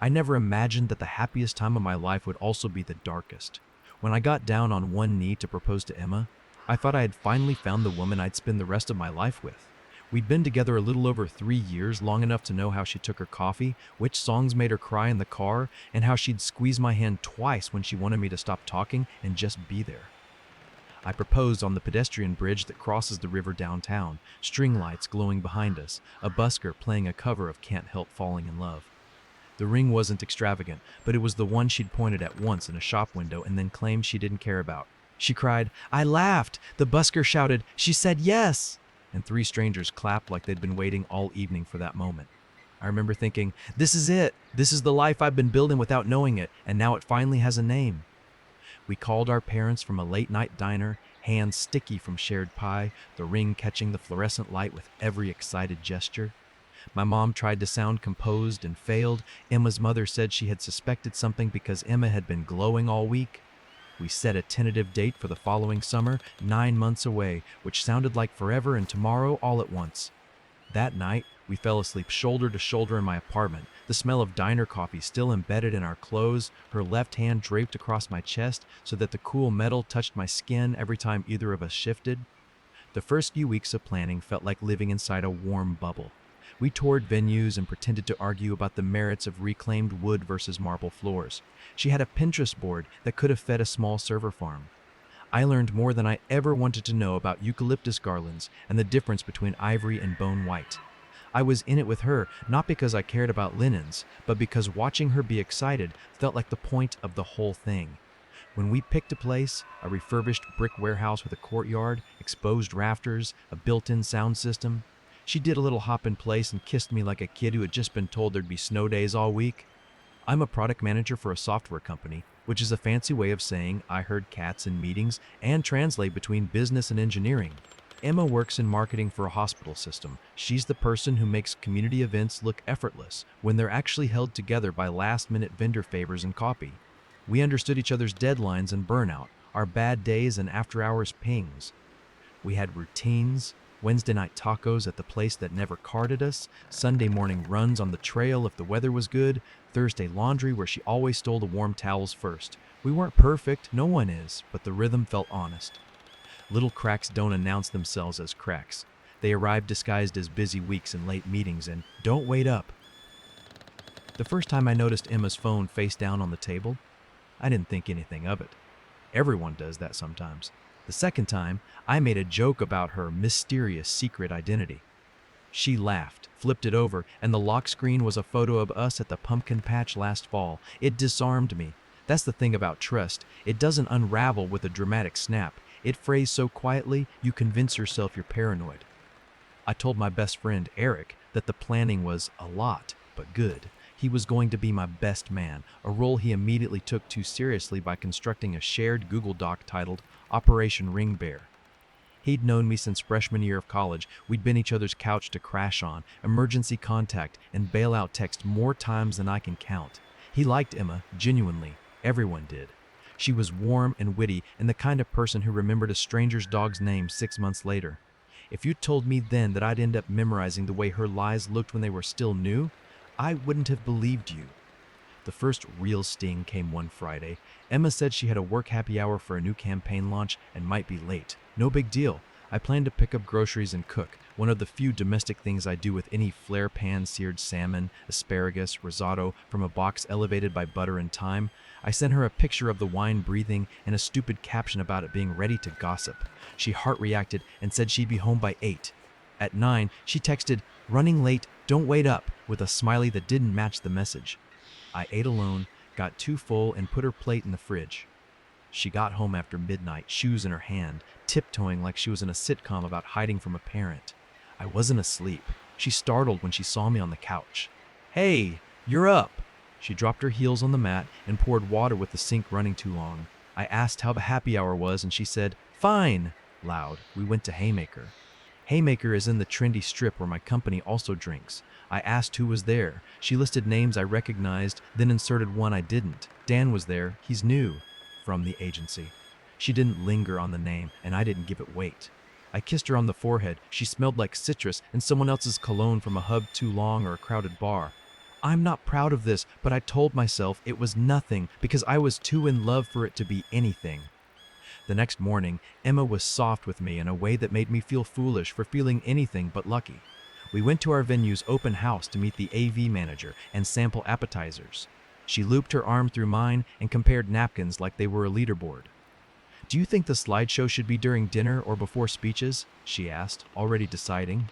I never imagined that the happiest time of my life would also be the darkest. When I got down on one knee to propose to Emma, I thought I had finally found the woman I'd spend the rest of my life with. We'd been together a little over 3 years, long enough to know how she took her coffee, which songs made her cry in the car, and how she'd squeeze my hand twice when she wanted me to stop talking and just be there. I proposed on the pedestrian bridge that crosses the river downtown, string lights glowing behind us, a busker playing a cover of Can't Help Falling in Love. The ring wasn't extravagant, but it was the one she'd pointed at once in a shop window and then claimed she didn't care about. She cried, "I laughed!" The busker shouted, "She said yes!" And three strangers clapped like they'd been waiting all evening for that moment. I remember thinking, this is it! This is the life I've been building without knowing it, and now it finally has a name. We called our parents from a late-night diner, hands sticky from shared pie, the ring catching the fluorescent light with every excited gesture. My mom tried to sound composed and failed. Emma's mother said she had suspected something because Emma had been glowing all week. We set a tentative date for the following summer, 9 months away, which sounded like forever and tomorrow all at once. That night, we fell asleep shoulder to shoulder in my apartment, the smell of diner coffee still embedded in our clothes, her left hand draped across my chest so that the cool metal touched my skin every time either of us shifted. The first few weeks of planning felt like living inside a warm bubble. We toured venues and pretended to argue about the merits of reclaimed wood versus marble floors. She had a Pinterest board that could have fed a small server farm. I learned more than I ever wanted to know about eucalyptus garlands and the difference between ivory and bone white. I was in it with her, not because I cared about linens, but because watching her be excited felt like the point of the whole thing. When we picked a place, a refurbished brick warehouse with a courtyard, exposed rafters, a built-in sound system, she did a little hop in place and kissed me like a kid who had just been told there'd be snow days all week. I'm a product manager for a software company, which is a fancy way of saying I heard cats in meetings and translate between business and engineering. Emma works in marketing for a hospital system. She's the person who makes community events look effortless when they're actually held together by last-minute vendor favors and copy. We understood each other's deadlines and burnout, our bad days and after-hours pings. We had routines, Wednesday night tacos at the place that never carded us, Sunday morning runs on the trail if the weather was good, Thursday laundry where she always stole the warm towels first. We weren't perfect, no one is, but the rhythm felt honest. Little cracks don't announce themselves as cracks. They arrive disguised as busy weeks and late meetings and don't wait up. The first time I noticed Emma's phone face down on the table, I didn't think anything of it. Everyone does that sometimes. The second time, I made a joke about her mysterious secret identity. She laughed, flipped it over, and the lock screen was a photo of us at the pumpkin patch last fall. It disarmed me. That's the thing about trust. It doesn't unravel with a dramatic snap. It frays so quietly, you convince yourself you're paranoid. I told my best friend, Eric, that the planning was a lot, but good. He was going to be my best man, a role he immediately took too seriously by constructing a shared Google Doc titled Operation Ring Bear. He'd known me since freshman year of college. We'd been each other's couch to crash on, emergency contact, and bailout text more times than I can count. He liked Emma, genuinely. Everyone did. She was warm and witty and the kind of person who remembered a stranger's dog's name 6 months later. If you'd told me then that I'd end up memorizing the way her lies looked when they were still new, I wouldn't have believed you. The first real sting came one Friday. Emma said she had a work happy hour for a new campaign launch and might be late. No big deal. I planned to pick up groceries and cook, one of the few domestic things I do with any flare pan seared salmon, asparagus, risotto from a box elevated by butter and thyme. I sent her a picture of the wine breathing and a stupid caption about it being ready to gossip. She heart reacted and said she'd be home by 8. At 9, she texted, "Running late, don't wait up," with a smiley that didn't match the message. I ate alone, got too full, and put her plate in the fridge. She got home after midnight, shoes in her hand, tiptoeing like she was in a sitcom about hiding from a parent. I wasn't asleep. She startled when she saw me on the couch. "Hey, you're up!" She dropped her heels on the mat and poured water with the sink running too long. I asked how the happy hour was and she said, "Fine," loud. We went to Haymaker. Haymaker is in the trendy strip where my company also drinks. I asked who was there. She listed names I recognized, then inserted one I didn't. Dan was there. He's new. From the agency. She didn't linger on the name, and I didn't give it weight. I kissed her on the forehead. She smelled like citrus and someone else's cologne from a hub too long or a crowded bar. I'm not proud of this, but I told myself it was nothing because I was too in love for it to be anything. The next morning, Emma was soft with me in a way that made me feel foolish for feeling anything but lucky. We went to our venue's open house to meet the AV manager and sample appetizers. She looped her arm through mine and compared napkins like they were a leaderboard. "Do you think the slideshow should be during dinner or before speeches?" she asked, already deciding.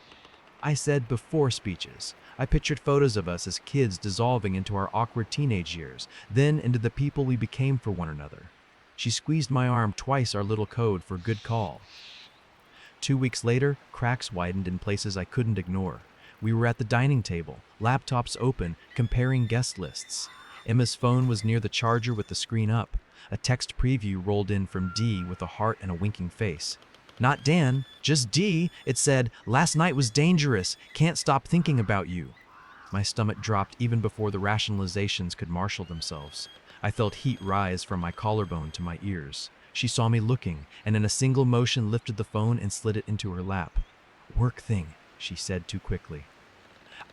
I said before speeches. I pictured photos of us as kids dissolving into our awkward teenage years, then into the people we became for one another. She squeezed my arm twice, our little code for good call. 2 weeks later, cracks widened in places I couldn't ignore. We were at the dining table, laptops open, comparing guest lists. Emma's phone was near the charger with the screen up. A text preview rolled in from D with a heart and a winking face. "Not Dan, just D," it said. "Last night was dangerous. Can't stop thinking about you." My stomach dropped even before the rationalizations could marshal themselves. I felt heat rise from my collarbone to my ears. She saw me looking, and in a single motion lifted the phone and slid it into her lap. "Work thing," she said too quickly.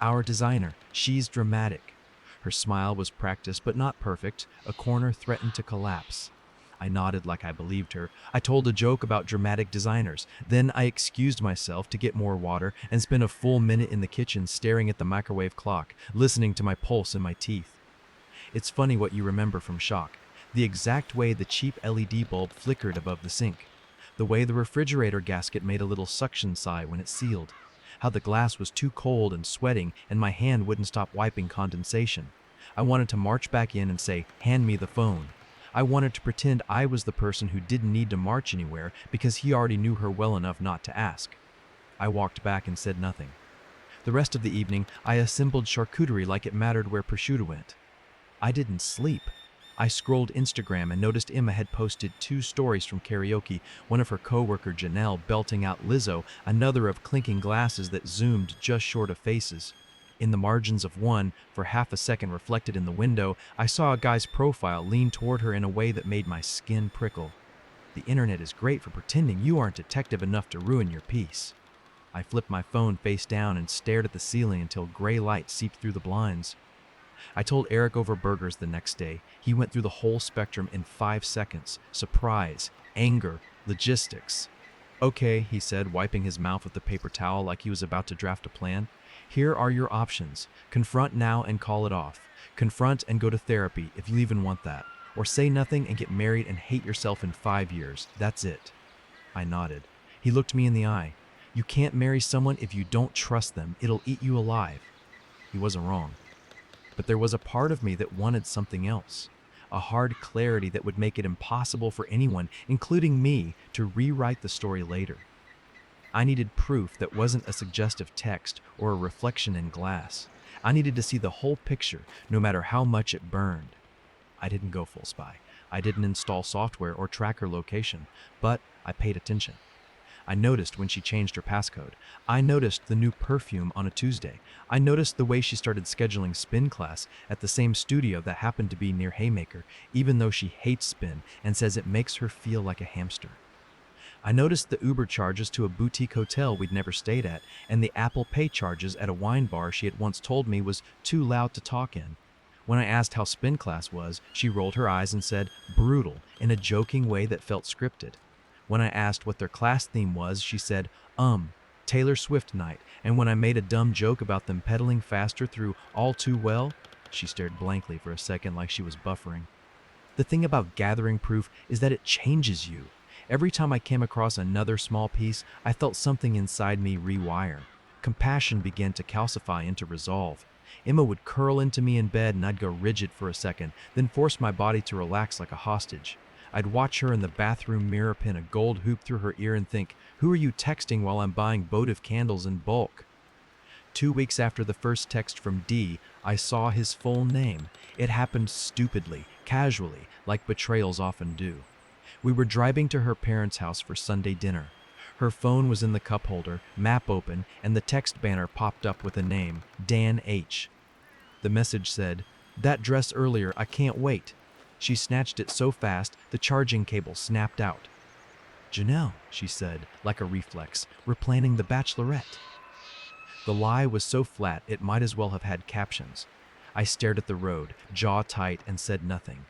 "Our designer, she's dramatic." Her smile was practiced but not perfect. A corner threatened to collapse. I nodded like I believed her. I told a joke about dramatic designers. Then I excused myself to get more water and spent a full minute in the kitchen staring at the microwave clock, listening to my pulse in my teeth. It's funny what you remember from shock. The exact way the cheap LED bulb flickered above the sink. The way the refrigerator gasket made a little suction sigh when it sealed. How the glass was too cold and sweating and my hand wouldn't stop wiping condensation. I wanted to march back in and say, "Hand me the phone." I wanted to pretend I was the person who didn't need to march anywhere because he already knew her well enough not to ask. I walked back and said nothing. The rest of the evening, I assembled charcuterie like it mattered where prosciutto went. I didn't sleep. I scrolled Instagram and noticed Emma had posted 2 stories from karaoke, one of her coworker Janelle belting out Lizzo, another of clinking glasses that zoomed just short of faces. In the margins of one, for half a second reflected in the window, I saw a guy's profile lean toward her in a way that made my skin prickle. The internet is great for pretending you aren't detective enough to ruin your peace. I flipped my phone face down and stared at the ceiling until gray light seeped through the blinds. I told Eric over burgers the next day. He went through the whole spectrum in 5 seconds. Surprise, anger, logistics. "Okay," he said, wiping his mouth with the paper towel like he was about to draft a plan. "Here are your options. Confront now and call it off. Confront and go to therapy if you even want that. Or say nothing and get married and hate yourself in 5 years. That's it." I nodded. He looked me in the eye. "You can't marry someone if you don't trust them. It'll eat you alive." He wasn't wrong. But there was a part of me that wanted something else. A hard clarity that would make it impossible for anyone, including me, to rewrite the story later. I needed proof that wasn't a suggestive text or a reflection in glass. I needed to see the whole picture, no matter how much it burned. I didn't go full spy. I didn't install software or track her location, but I paid attention. I noticed when she changed her passcode. I noticed the new perfume on a Tuesday. I noticed the way she started scheduling spin class at the same studio that happened to be near Haymaker, even though she hates spin and says it makes her feel like a hamster. I noticed the Uber charges to a boutique hotel we'd never stayed at, and the Apple Pay charges at a wine bar she had once told me was too loud to talk in. When I asked how spin class was, she rolled her eyes and said, "Brutal," in a joking way that felt scripted. When I asked what their class theme was, she said, Taylor Swift night, and when I made a dumb joke about them pedaling faster through All Too Well, she stared blankly for a second like she was buffering. The thing about gathering proof is that it changes you. Every time I came across another small piece, I felt something inside me rewire. Compassion began to calcify into resolve. Emma would curl into me in bed and I'd go rigid for a second, then force my body to relax like a hostage. I'd watch her in the bathroom mirror pin a gold hoop through her ear and think, who are you texting while I'm buying votive candles in bulk? 2 weeks after the first text from D, I saw his full name. It happened stupidly, casually, like betrayals often do. We were driving to her parents' house for Sunday dinner. Her phone was in the cup holder, map open, and the text banner popped up with a name, Dan H. The message said, "That dress earlier, I can't wait." She snatched it so fast, the charging cable snapped out. "Janelle," she said, like a reflex, "we're planning the Bachelorette." The lie was so flat it might as well have had captions. I stared at the road, jaw tight, and said nothing.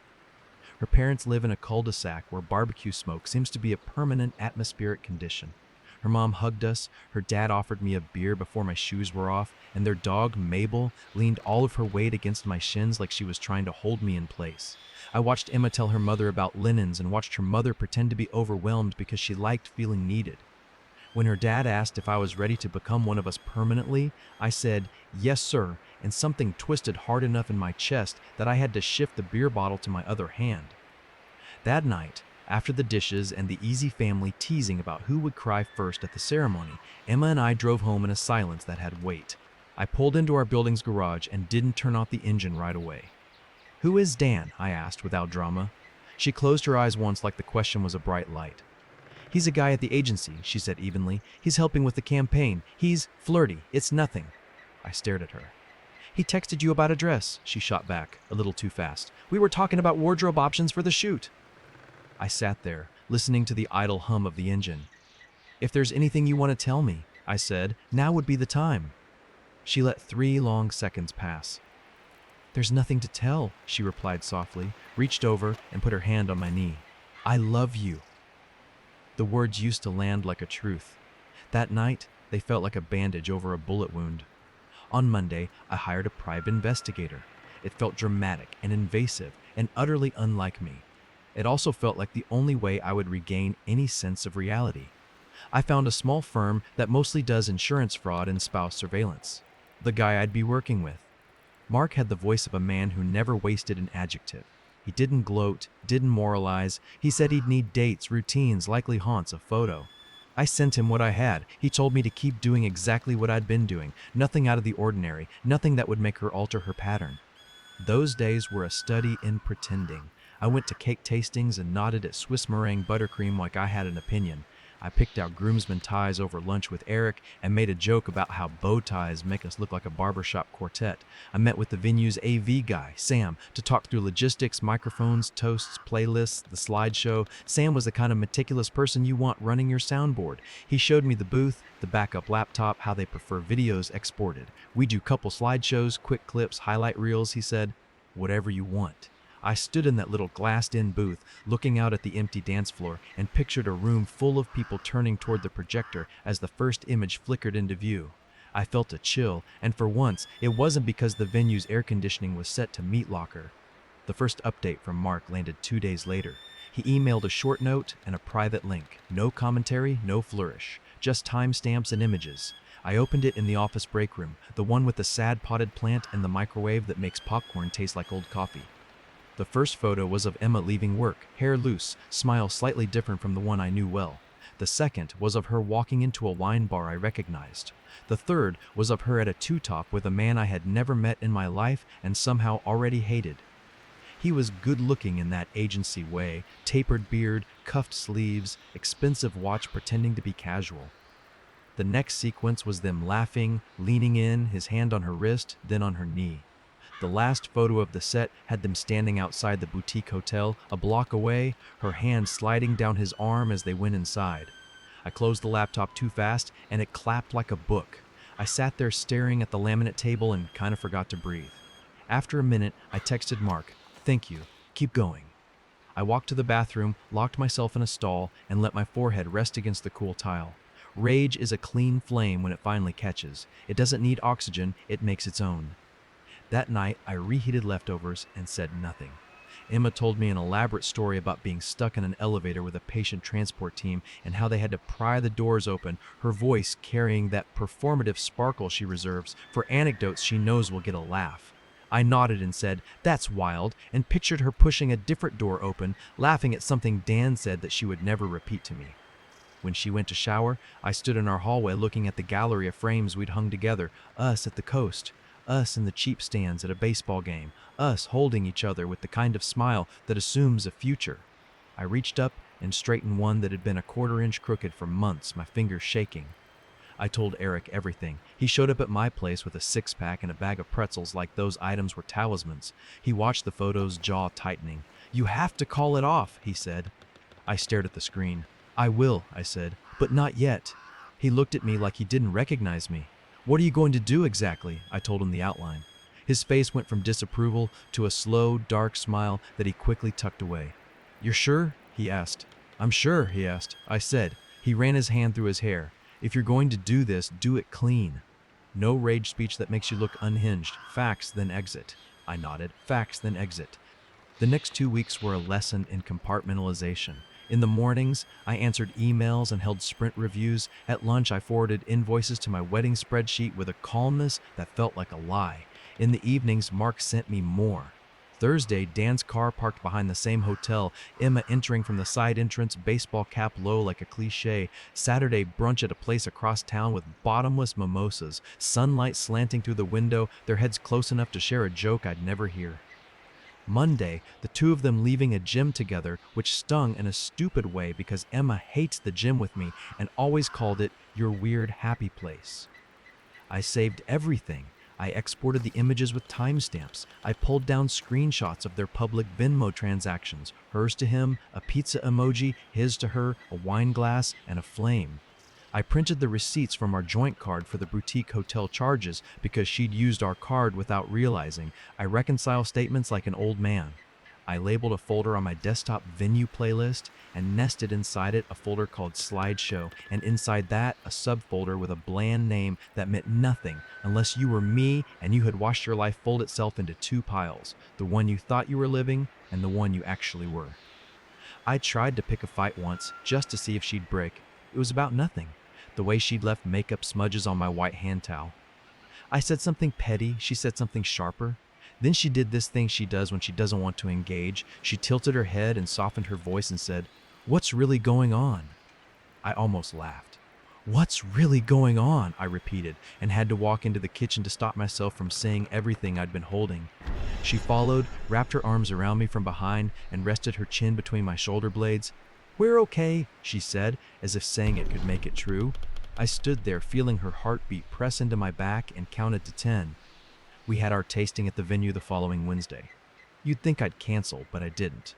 Her parents live in a cul-de-sac where barbecue smoke seems to be a permanent atmospheric condition. Her mom hugged us, her dad offered me a beer before my shoes were off, and their dog, Mabel, leaned all of her weight against my shins like she was trying to hold me in place. I watched Emma tell her mother about linens and watched her mother pretend to be overwhelmed because she liked feeling needed. When her dad asked if I was ready to become one of us permanently, I said, "Yes, sir," and something twisted hard enough in my chest that I had to shift the beer bottle to my other hand. That night, after the dishes and the easy family teasing about who would cry first at the ceremony, Emma and I drove home in a silence that had weight. I pulled into our building's garage and didn't turn off the engine right away. "Who is Dan?" I asked without drama. She closed her eyes once like the question was a bright light. "He's a guy at the agency," she said evenly. "He's helping with the campaign. He's flirty. It's nothing." I stared at her. "He texted you about a dress," she shot back, a little too fast. "We were talking about wardrobe options for the shoot." I sat there, listening to the idle hum of the engine. "If there's anything you want to tell me," I said, "now would be the time." She let 3 long seconds pass. "There's nothing to tell," she replied softly, reached over and put her hand on my knee. "I love you." The words used to land like a truth. That night, they felt like a bandage over a bullet wound. On Monday, I hired a private investigator. It felt dramatic and invasive and utterly unlike me. It also felt like the only way I would regain any sense of reality. I found a small firm that mostly does insurance fraud and spouse surveillance. The guy I'd be working with. Mark had the voice of a man who never wasted an adjective. He didn't gloat, didn't moralize. He said he'd need dates, routines, likely haunts, a photo. I sent him what I had. He told me to keep doing exactly what I'd been doing, nothing out of the ordinary, nothing that would make her alter her pattern. Those days were a study in pretending. I went to cake tastings and nodded at Swiss meringue buttercream like I had an opinion. I picked out groomsmen ties over lunch with Eric and made a joke about how bow ties make us look like a barbershop quartet. I met with the venue's AV guy, Sam, to talk through logistics, microphones, toasts, playlists, the slideshow. Sam was the kind of meticulous person you want running your soundboard. He showed me the booth, the backup laptop, how they prefer videos exported. We do couple slideshows, quick clips, highlight reels, he said. Whatever you want. I stood in that little glassed-in booth, looking out at the empty dance floor, and pictured a room full of people turning toward the projector as the first image flickered into view. I felt a chill, and for once, it wasn't because the venue's air conditioning was set to meat locker. The first update from Mark landed 2 days later. He emailed a short note and a private link. No commentary, no flourish, just timestamps and images. I opened it in the office break room, the one with the sad potted plant and the microwave that makes popcorn taste like old coffee. The first photo was of Emma leaving work, hair loose, smile slightly different from the one I knew well. The second was of her walking into a wine bar I recognized. The third was of her at a two-top with a man I had never met in my life and somehow already hated. He was good-looking in that agency way, tapered beard, cuffed sleeves, expensive watch pretending to be casual. The next sequence was them laughing, leaning in, his hand on her wrist, then on her knee. The last photo of the set had them standing outside the boutique hotel, a block away, her hand sliding down his arm as they went inside. I closed the laptop too fast, and it clapped like a book. I sat there staring at the laminate table and kind of forgot to breathe. After a minute, I texted Mark, "Thank you. Keep going." I walked to the bathroom, locked myself in a stall, and let my forehead rest against the cool tile. Rage is a clean flame when it finally catches. It doesn't need oxygen, it makes its own. That night, I reheated leftovers and said nothing. Emma told me an elaborate story about being stuck in an elevator with a patient transport team and how they had to pry the doors open, her voice carrying that performative sparkle she reserves for anecdotes she knows will get a laugh. I nodded and said, "That's wild," and pictured her pushing a different door open, laughing at something Dan said that she would never repeat to me. When she went to shower, I stood in our hallway looking at the gallery of frames we'd hung together, us at the coast. Us in the cheap stands at a baseball game, us holding each other with the kind of smile that assumes a future. I reached up and straightened one that had been a quarter-inch crooked for months, my fingers shaking. I told Eric everything. He showed up at my place with a six-pack and a bag of pretzels like those items were talismans. He watched the photos, jaw tightening. "You have to call it off," he said. I stared at the screen. "I will," I said, "but not yet." He looked at me like he didn't recognize me. "What are you going to do exactly?" I told him the outline. His face went from disapproval to a slow, dark smile that he quickly tucked away. "You're sure?" he asked. "I'm sure," he asked. I said. He ran his hand through his hair. "If you're going to do this, do it clean. No rage speech that makes you look unhinged. Facts, then exit." I nodded. "Facts, then exit." The next 2 weeks were a lesson in compartmentalization. In the mornings, I answered emails and held sprint reviews. At lunch, I forwarded invoices to my wedding spreadsheet with a calmness that felt like a lie. In the evenings, Mark sent me more. Thursday, Dan's car parked behind the same hotel, Emma entering from the side entrance, baseball cap low like a cliche. Saturday, brunch at a place across town with bottomless mimosas, sunlight slanting through the window, their heads close enough to share a joke I'd never hear. Monday, the two of them leaving a gym together, which stung in a stupid way because Emma hates the gym with me and always called it your weird happy place. I saved everything. I exported the images with timestamps. I pulled down screenshots of their public Venmo transactions, hers to him, a pizza emoji, his to her, a wine glass, and a flame. I printed the receipts from our joint card for the boutique hotel charges because she'd used our card without realizing. I reconcile statements like an old man. I labeled a folder on my desktop venue playlist and nested inside it a folder called slideshow, and inside that a subfolder with a bland name that meant nothing unless you were me and you had watched your life fold itself into two piles, the one you thought you were living and the one you actually were. I tried to pick a fight once just to see if she'd break. It was about nothing. The way she'd left makeup smudges on my white hand towel. I said something petty, she said something sharper. Then she did this thing she does when she doesn't want to engage. She tilted her head and softened her voice and said, "What's really going on?" I almost laughed. "What's really going on?" I repeated, and had to walk into the kitchen to stop myself from saying everything I'd been holding. She followed, wrapped her arms around me from behind, and rested her chin between my shoulder blades. "We're okay," she said, as if saying it could make it true. I stood there, feeling her heartbeat press into my back, and counted to 10. We had our tasting at the venue the following Wednesday. You'd think I'd cancel, but I didn't.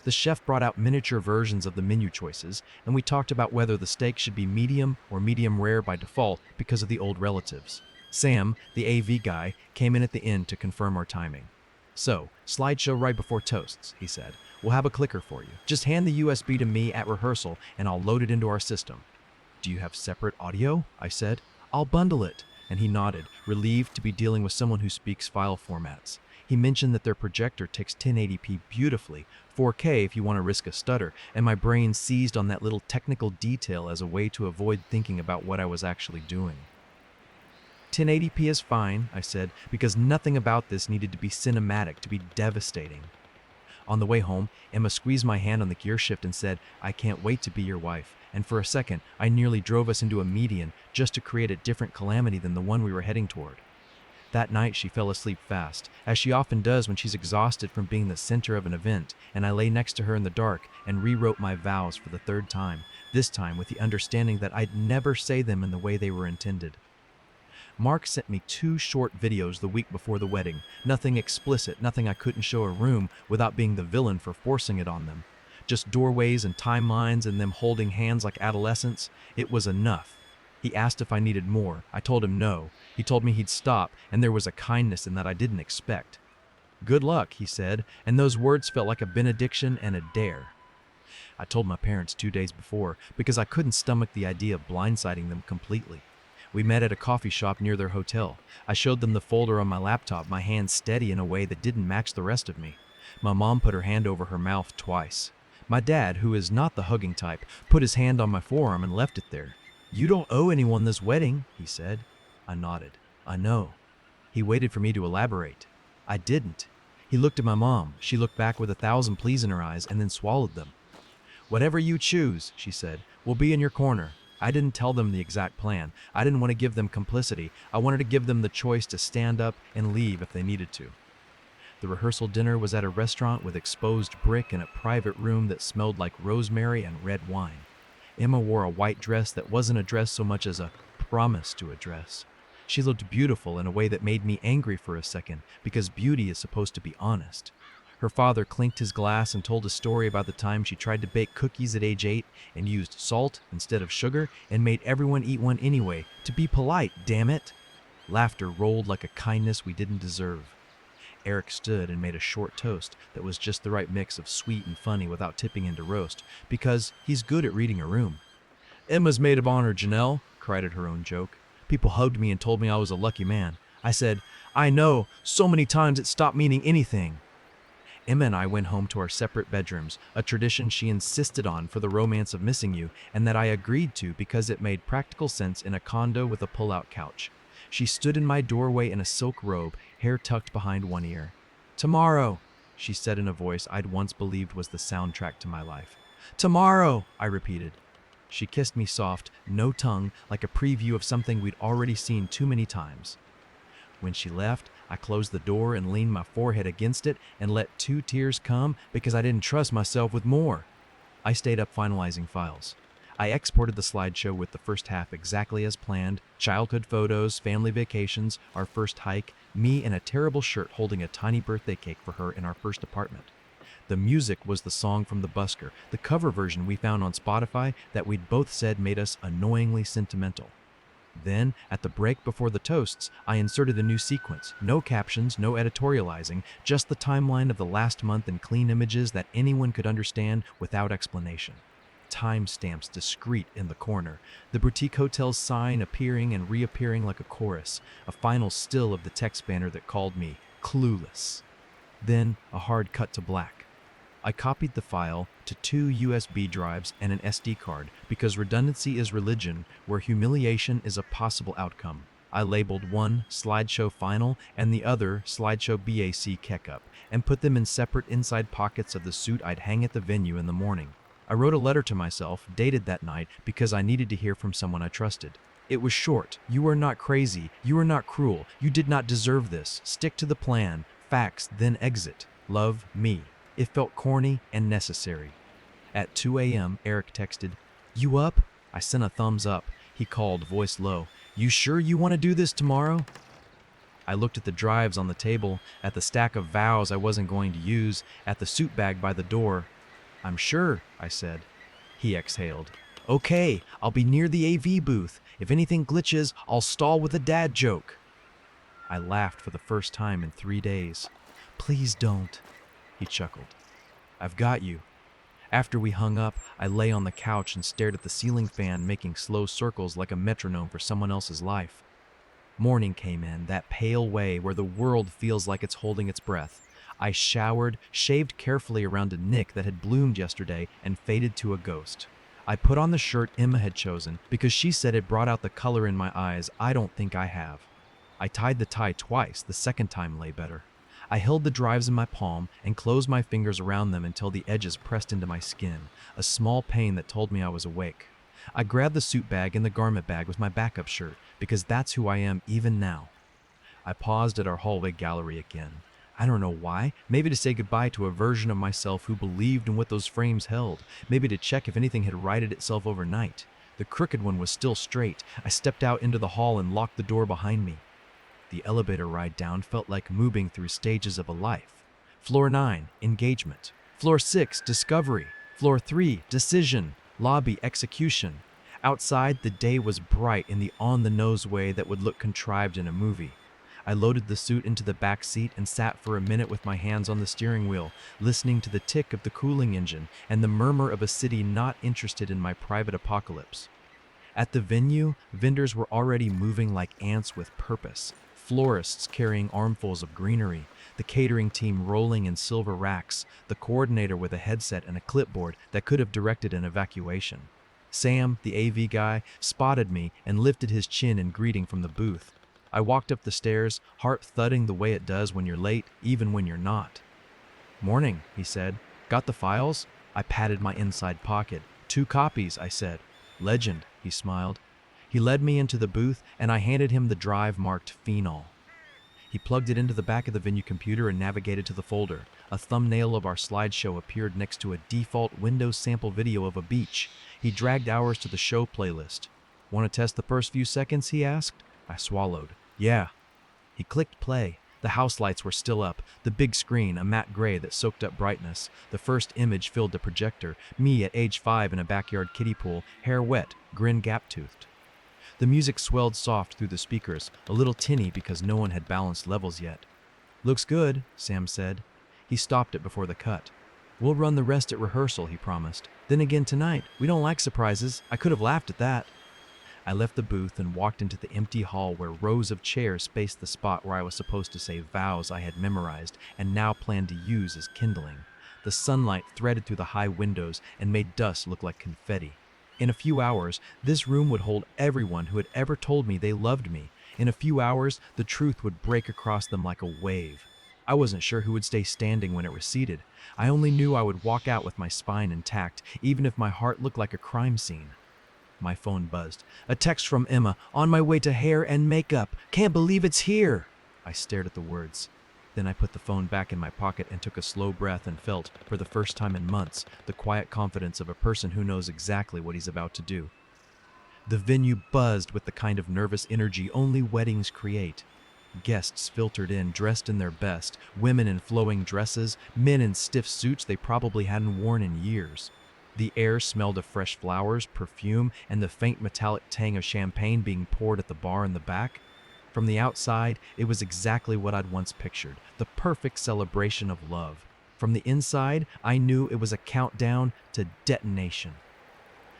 The chef brought out miniature versions of the menu choices, and we talked about whether the steak should be medium or medium rare by default because of the old relatives. Sam, the AV guy, came in at the end to confirm our timing. "So, slideshow right before toasts," he said. "We'll have a clicker for you. Just hand the USB to me at rehearsal, and I'll load it into our system." "Do you have separate audio?" I said. "I'll bundle it." And he nodded, relieved to be dealing with someone who speaks file formats. He mentioned that their projector takes 1080p beautifully, 4K if you want to risk a stutter, and my brain seized on that little technical detail as a way to avoid thinking about what I was actually doing. 1080p is fine, I said, because nothing about this needed to be cinematic, to be devastating. On the way home, Emma squeezed my hand on the gear shift and said, "I can't wait to be your wife." And for a second, I nearly drove us into a median just to create a different calamity than the one we were heading toward. That night, she fell asleep fast, as she often does when she's exhausted from being the center of an event, and I lay next to her in the dark and rewrote my vows for the third time, this time with the understanding that I'd never say them in the way they were intended. Mark sent me 2 short videos the week before the wedding, nothing explicit, nothing I couldn't show a room without being the villain for forcing it on them. Just doorways and timelines and them holding hands like adolescents. It was enough. He asked if I needed more. I told him no. He told me he'd stop, and there was a kindness in that I didn't expect. "Good luck," he said, and those words felt like a benediction and a dare. I told my parents 2 days before because I couldn't stomach the idea of blindsiding them completely. We met at a coffee shop near their hotel. I showed them the folder on my laptop, my hand steady in a way that didn't match the rest of me. My mom put her hand over her mouth twice. My dad, who is not the hugging type, put his hand on my forearm and left it there. "You don't owe anyone this wedding," he said. I nodded. "I know." He waited for me to elaborate. I didn't. He looked at my mom. She looked back with 1,000 pleas in her eyes and then swallowed them. "Whatever you choose," she said, "we'll be in your corner." I didn't tell them the exact plan. I didn't want to give them complicity. I wanted to give them the choice to stand up and leave if they needed to. The rehearsal dinner was at a restaurant with exposed brick and a private room that smelled like rosemary and red wine. Emma wore a white dress that wasn't a dress so much as a promise to a dress. She looked beautiful in a way that made me angry for a second, because beauty is supposed to be honest. Her father clinked his glass and told a story about the time she tried to bake cookies at age 8 and used salt instead of sugar and made everyone eat one anyway, to be polite, damn it. Laughter rolled like a kindness we didn't deserve. Eric stood and made a short toast that was just the right mix of sweet and funny without tipping into roast, because he's good at reading a room. "Emma's maid of honor, Janelle," cried at her own joke. People hugged me and told me I was a lucky man. I said, "I know, so many times it stopped meaning anything." Emma and I went home to our separate bedrooms, a tradition she insisted on for the romance of missing you, and that I agreed to because it made practical sense in a condo with a pull-out couch. She stood in my doorway in a silk robe, hair tucked behind one ear. "Tomorrow," she said in a voice I'd once believed was the soundtrack to my life. "Tomorrow," I repeated. She kissed me soft, no tongue, like a preview of something we'd already seen too many times. When she left, I closed the door and leaned my forehead against it and let 2 tears come because I didn't trust myself with more. I stayed up finalizing files. I exported the slideshow with the first half exactly as planned: childhood photos, family vacations, our first hike, me in a terrible shirt holding a tiny birthday cake for her in our first apartment. The music was the song from the busker, the cover version we found on Spotify that we'd both said made us annoyingly sentimental. Then, at the break before the toasts, I inserted a new sequence. No captions, no editorializing, just the timeline of the last month in clean images that anyone could understand without explanation. Timestamps discreet in the corner, the boutique hotel's sign appearing and reappearing like a chorus, a final still of the text banner that called me clueless. Then, a hard cut to black. I copied the file to 2 USB drives and an SD card because redundancy is religion where humiliation is a possible outcome. I labeled one slideshow final and the other slideshow BAC Keckup and put them in separate inside pockets of the suit I'd hang at the venue in the morning. I wrote a letter to myself, dated that night, because I needed to hear from someone I trusted. It was short. "You are not crazy. You are not cruel. You did not deserve this. Stick to the plan. Facts, then exit. Love, me." It felt corny and necessary. At 2 a.m., Eric texted, "You up?" I sent a thumbs up. He called, voice low, "You sure you want to do this tomorrow?" I looked at the drives on the table, at the stack of vows I wasn't going to use, at the suit bag by the door. "I'm sure," I said. He exhaled. "Okay, I'll be near the AV booth. If anything glitches, I'll stall with a dad joke." I laughed for the first time in 3 days. "Please don't." He chuckled. "I've got you." After we hung up, I lay on the couch and stared at the ceiling fan making slow circles like a metronome for someone else's life. Morning came in, that pale way where the world feels like it's holding its breath. I showered, shaved carefully around a nick that had bloomed yesterday, and faded to a ghost. I put on the shirt Emma had chosen because she said it brought out the color in my eyes I don't think I have. I tied the tie twice, the second time lay better. I held the drives in my palm and closed my fingers around them until the edges pressed into my skin, a small pain that told me I was awake. I grabbed the suit bag and the garment bag with my backup shirt, because that's who I am even now. I paused at our hallway gallery again. I don't know why, maybe to say goodbye to a version of myself who believed in what those frames held, maybe to check if anything had righted itself overnight. The crooked one was still straight. I stepped out into the hall and locked the door behind me. The elevator ride down felt like moving through stages of a life. Floor 9, engagement. Floor 6, discovery. Floor 3, decision. Lobby, execution. Outside, the day was bright in the on-the-nose way that would look contrived in a movie. I loaded the suit into the back seat and sat for a minute with my hands on the steering wheel, listening to the tick of the cooling engine and the murmur of a city not interested in my private apocalypse. At the venue, vendors were already moving like ants with purpose. Florists carrying armfuls of greenery, the catering team rolling in silver racks, the coordinator with a headset and a clipboard that could have directed an evacuation. Sam, the AV guy, spotted me and lifted his chin in greeting from the booth. I walked up the stairs, heart thudding the way it does when you're late, even when you're not. "Morning," he said. "Got the files?" I patted my inside pocket. "2 copies," I said. "Legend," he smiled. He led me into the booth, and I handed him the drive marked Phenol. He plugged it into the back of the venue computer and navigated to the folder. A thumbnail of our slideshow appeared next to a default Windows sample video of a beach. He dragged ours to the show playlist. "Want to test the first few seconds?" he asked. I swallowed. "Yeah." He clicked play. The house lights were still up, the big screen, a matte gray that soaked up brightness. The first image filled the projector, me at age 5 in a backyard kiddie pool, hair wet, grin gap-toothed. The music swelled soft through the speakers, a little tinny because no one had balanced levels yet. "Looks good," Sam said. He stopped it before the cut. "We'll run the rest at rehearsal," he promised. "Then again tonight. We don't like surprises. I could have laughed at that." I left the booth and walked into the empty hall where rows of chairs spaced the spot where I was supposed to say vows I had memorized and now planned to use as kindling. The sunlight threaded through the high windows and made dust look like confetti. In a few hours, this room would hold everyone who had ever told me they loved me. In a few hours, the truth would break across them like a wave. I wasn't sure who would stay standing when it receded. I only knew I would walk out with my spine intact, even if my heart looked like a crime scene. My phone buzzed. A text from Emma. "On my way to hair and makeup. Can't believe it's here." I stared at the words. Then I put the phone back in my pocket and took a slow breath and felt, for the first time in months, the quiet confidence of a person who knows exactly what he's about to do. The venue buzzed with the kind of nervous energy only weddings create. Guests filtered in, dressed in their best, women in flowing dresses, men in stiff suits they probably hadn't worn in years. The air smelled of fresh flowers, perfume, and the faint metallic tang of champagne being poured at the bar in the back. From the outside, it was exactly what I'd once pictured, the perfect celebration of love. From the inside, I knew it was a countdown to detonation.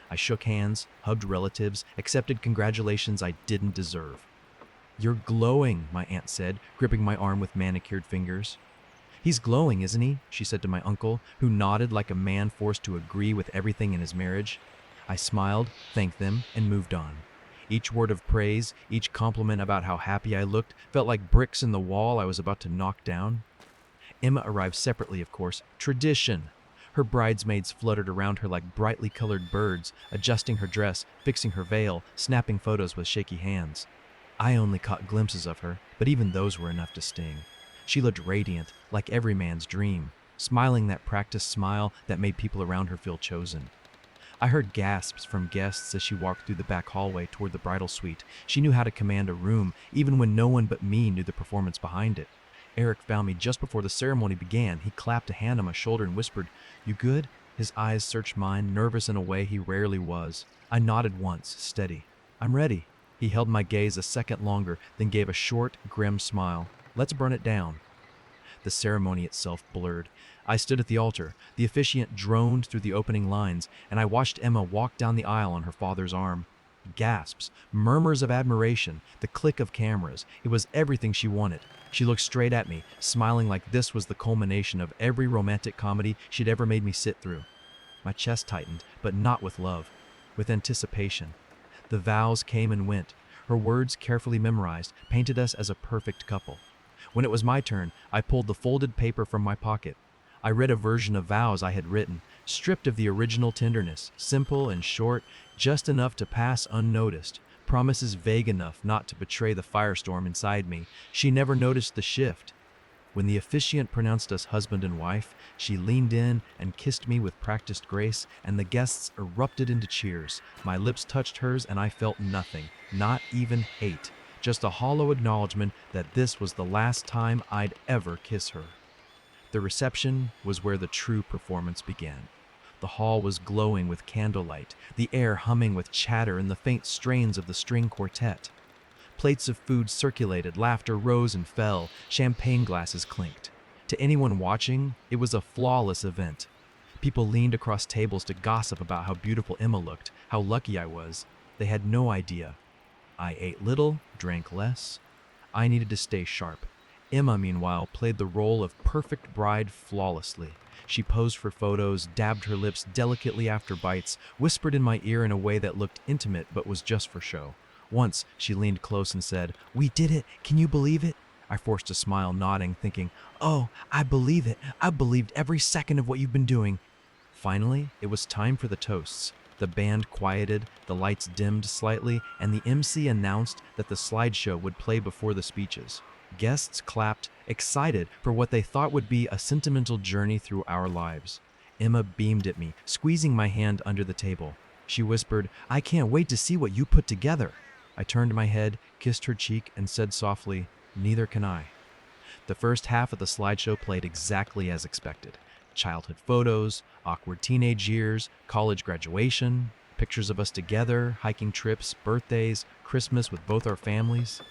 I shook hands, hugged relatives, accepted congratulations I didn't deserve. "You're glowing," my aunt said, gripping my arm with manicured fingers. "He's glowing, isn't he?" she said to my uncle, who nodded like a man forced to agree with everything in his marriage. I smiled, thanked them, and moved on. Each word of praise, each compliment about how happy I looked, felt like bricks in the wall I was about to knock down. Emma arrived separately, of course. Tradition. Her bridesmaids fluttered around her like brightly colored birds, adjusting her dress, fixing her veil, snapping photos with shaky hands. I only caught glimpses of her, but even those were enough to sting. She looked radiant, like every man's dream, smiling that practiced smile that made people around her feel chosen. I heard gasps from guests as she walked through the back hallway toward the bridal suite. She knew how to command a room, even when no one but me knew the performance behind it. Eric found me just before the ceremony began. He clapped a hand on my shoulder and whispered, "You good?" His eyes searched mine, nervous in a way he rarely was. I nodded once, steady. "I'm ready." He held my gaze a second longer, then gave a short, grim smile. "Let's burn it down." The ceremony itself blurred. I stood at the altar. The officiant droned through the opening lines, and I watched Emma walk down the aisle on her father's arm. Gasps, murmurs of admiration, the click of cameras. It was everything she wanted. She looked straight at me, smiling like this was the culmination of every romantic comedy she'd ever made me sit through. My chest tightened, but not with love, with anticipation. The vows came and went. Her words, carefully memorized, painted us as a perfect couple. When it was my turn, I pulled the folded paper from my pocket. I read a version of vows I had written, stripped of the original tenderness, simple and short, just enough to pass unnoticed, promises vague enough not to betray the firestorm inside me. She never noticed the shift. When the officiant pronounced us husband and wife, she leaned in and kissed me with practiced grace, and the guests erupted into cheers. My lips touched hers, and I felt nothing, not even hate, just a hollow acknowledgement that this was the last time I'd ever kiss her. The reception was where the true performance began. The hall was glowing with candlelight, the air humming with chatter and the faint strains of the string quartet. Plates of food circulated, laughter rose and fell, champagne glasses clinked. To anyone watching, it was a flawless event. People leaned across tables to gossip about how beautiful Emma looked, how lucky I was. They had no idea. I ate little, drank less. I needed to stay sharp. Emma, meanwhile, played the role of perfect bride flawlessly. She posed for photos, dabbed her lips delicately after bites, whispered in my ear in a way that looked intimate but was just for show. Once, she leaned close and said, "We did it. Can you believe it?" I forced a smile, nodding, thinking, "Oh, I believe it. I've believed every second of what you've been doing." Finally, it was time for the toasts. The band quieted, the lights dimmed slightly, and the MC announced that the slideshow would play before the speeches. Guests clapped, excited for what they thought would be a sentimental journey through our lives. Emma beamed at me, squeezing my hand under the table. She whispered, "I can't wait to see what you put together." I turned my head, kissed her cheek, and said softly, "Neither can I." The first half of the slideshow played exactly as expected. Childhood photos, awkward teenage years, college graduation, pictures of us together, hiking trips, birthdays, Christmas with both our families.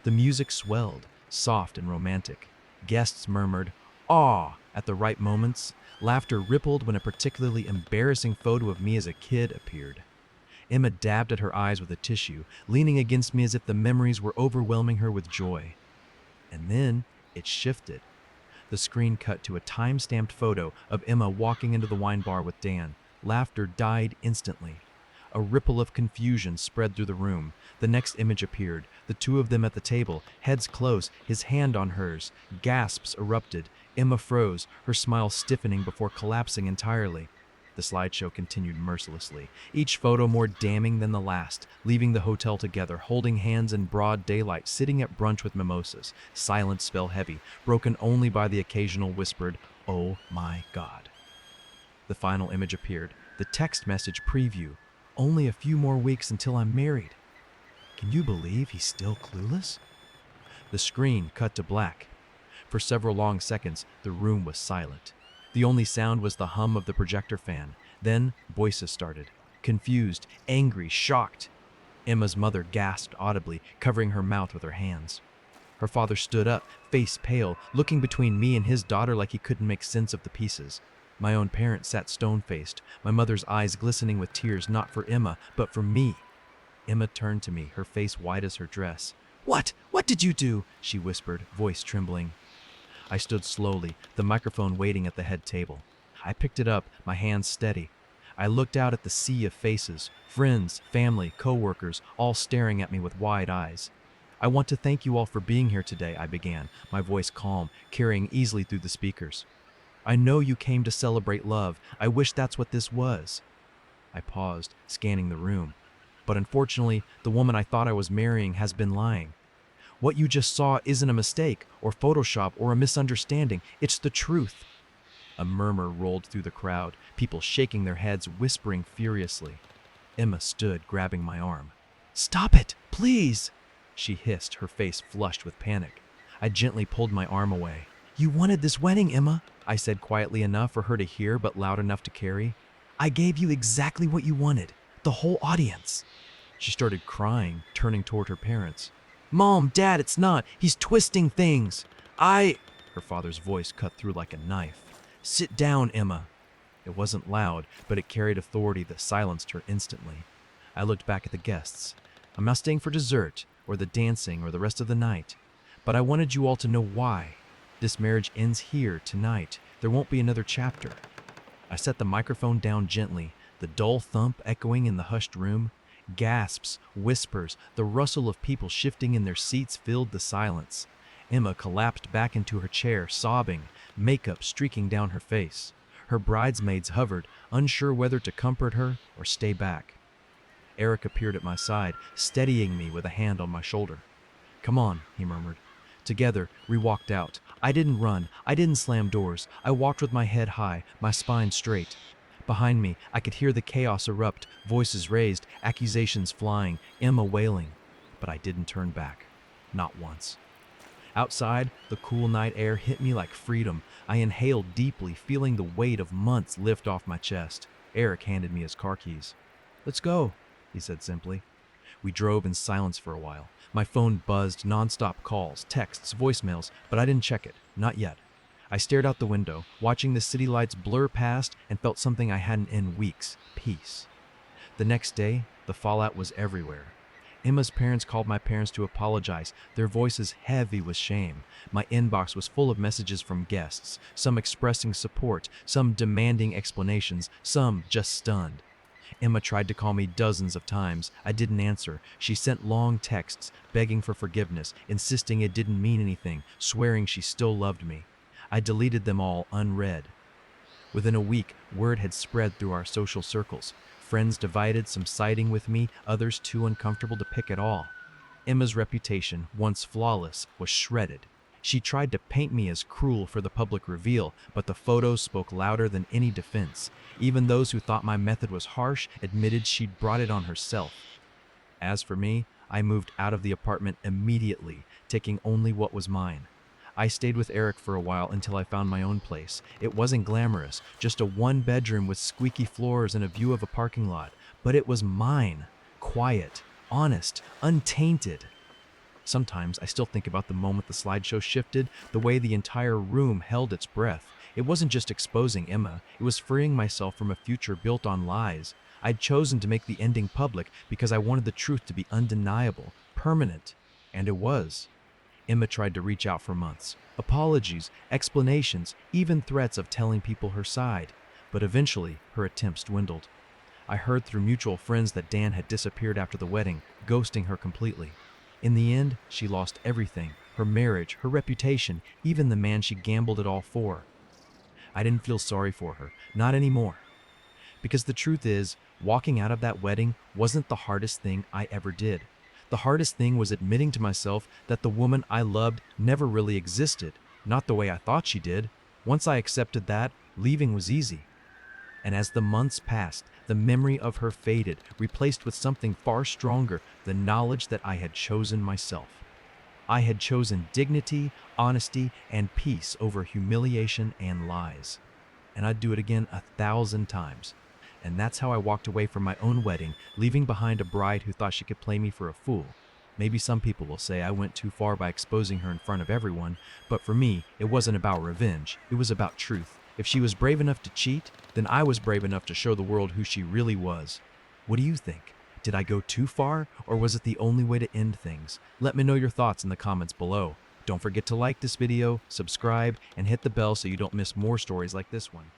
The music swelled, soft and romantic. Guests murmured, "Aw," at the right moments. Laughter rippled when a particularly embarrassing photo of me as a kid appeared. Emma dabbed at her eyes with a tissue, leaning against me as if the memories were overwhelming her with joy. And then it shifted. The screen cut to a time-stamped photo of Emma walking into the wine bar with Dan. Laughter died instantly. A ripple of confusion spread through the room. The next image appeared, the two of them at the table, heads close, his hand on hers. Gasps erupted. Emma froze, her smile stiffening before collapsing entirely. The slideshow continued mercilessly, each photo more damning than the last, leaving the hotel together, holding hands in broad daylight, sitting at brunch with mimosas. Silence fell heavy, broken only by the occasional whispered, "Oh my God." The final image appeared, the text message preview. "Only a few more weeks until I'm married. Can you believe he's still clueless?" The screen cut to black. For several long seconds, the room was silent. The only sound was the hum of the projector fan. Then, voices started. Confused, angry, shocked. Emma's mother gasped audibly, covering her mouth with her hands. Her father stood up, face pale, looking between me and his daughter like he couldn't make sense of the pieces. My own parent sat stone-faced, my mother's eyes glistening with tears not for Emma, but for me. Emma turned to me, her face white as her dress. "What? What did you do?" she whispered, voice trembling. I stood slowly, the microphone waiting at the head table. I picked it up, my hands steady. I looked out at the sea of faces, friends, family, co-workers, all staring at me with wide eyes. "I want to thank you all for being here today," I began, my voice calm, carrying easily through the speakers. "I know you came to celebrate love. I wish that's what this was." I paused, scanning the room. But unfortunately, the woman I thought I was marrying has been lying. What you just saw isn't a mistake, or Photoshop, or a misunderstanding. It's the truth. A murmur rolled through the crowd, people shaking their heads, whispering furiously. Emma stood, grabbing my arm. "Stop it, please!" she hissed, her face flushed with panic. I gently pulled my arm away. "You wanted this wedding, Emma," I said quietly enough for her to hear, but loud enough to carry. "I gave you exactly what you wanted, the whole audience." She started crying, turning toward her parents. "Mom, Dad, it's not. He's twisting things. Her father's voice cut through like a knife. "Sit down, Emma." It wasn't loud, but it carried authority that silenced her instantly. I looked back at the guests. "I'm not staying for dessert, or the dancing, or the rest of the night. But I wanted you all to know why. This marriage ends here, tonight. There won't be another chapter." I set the microphone down gently, the dull thump echoing in the hushed room. Gasps, whispers, the rustle of people shifting in their seats filled the silence. Emma collapsed back into her chair, sobbing, makeup streaking down her face. Her bridesmaids hovered, unsure whether to comfort her or stay back. Eric appeared at my side, steadying me with a hand on my shoulder. "Come on," he murmured. Together, we walked out. I didn't run. I didn't slam doors. I walked with my head high, my spine straight. Behind me, I could hear the chaos erupt, voices raised, accusations flying, Emma wailing. But I didn't turn back. Not once. Outside, the cool night air hit me like freedom. I inhaled deeply, feeling the weight of months lift off my chest. Eric handed me his car keys. "Let's go," he said simply. We drove in silence for a while. My phone buzzed, nonstop calls, texts, voicemails, but I didn't check it. Not yet. I stared out the window, watching the city lights blur past, and felt something I hadn't in weeks: peace. The next day, the fallout was everywhere. Emma's parents called my parents to apologize, their voices heavy with shame. My inbox was full of messages from guests, some expressing support, some demanding explanations, some just stunned. Emma tried to call me dozens of times. I didn't answer. She sent long texts, begging for forgiveness, insisting it didn't mean anything, swearing she still loved me. I deleted them all unread. Within a week, word had spread through our social circles. Friends divided, some siding with me, others too uncomfortable to pick at all. Emma's reputation, once flawless, was shredded. She tried to paint me as cruel for the public reveal, but the photos spoke louder than any defense. Even those who thought my method was harsh admitted she'd brought it on herself. As for me, I moved out of the apartment immediately, taking only what was mine. I stayed with Eric for a while until I found my own place. It wasn't glamorous, just a one-bedroom with squeaky floors and a view of a parking lot, but it was mine, quiet, honest, untainted. Sometimes I still think about the moment the slideshow shifted, the way the entire room held its breath. It wasn't just exposing Emma, it was freeing myself from a future built on lies. I'd chosen to make the ending public because I wanted the truth to be undeniable, permanent, and it was. Emma tried to reach out for months. Apologies, explanations, even threats of telling people her side. But eventually, her attempts dwindled. I heard through mutual friends that Dan had disappeared after the wedding, ghosting her completely. In the end, she lost everything, her marriage, her reputation, even the man she gambled it all for. I didn't feel sorry for her, not anymore. Because the truth is, walking out of that wedding wasn't the hardest thing I ever did. The hardest thing was admitting to myself that the woman I loved never really existed, not the way I thought she did. Once I accepted that, leaving was easy. And as the months passed, the memory of her faded, replaced with something far stronger, the knowledge that I had chosen myself. I had chosen dignity, honesty, and peace over humiliation and lies. And I'd do it again 1,000 times. And that's how I walked away from my own wedding, leaving behind a bride who thought she could play me for a fool. Maybe some people will say I went too far by exposing her in front of everyone, but for me, it wasn't about revenge, it was about truth. If she was brave enough to cheat, then I was brave enough to show the world who she really was. What do you think? Did I go too far, or was it the only way to end things? Let me know your thoughts in the comments below. Don't forget to like this video, subscribe, and hit the bell so you don't miss more stories like this one.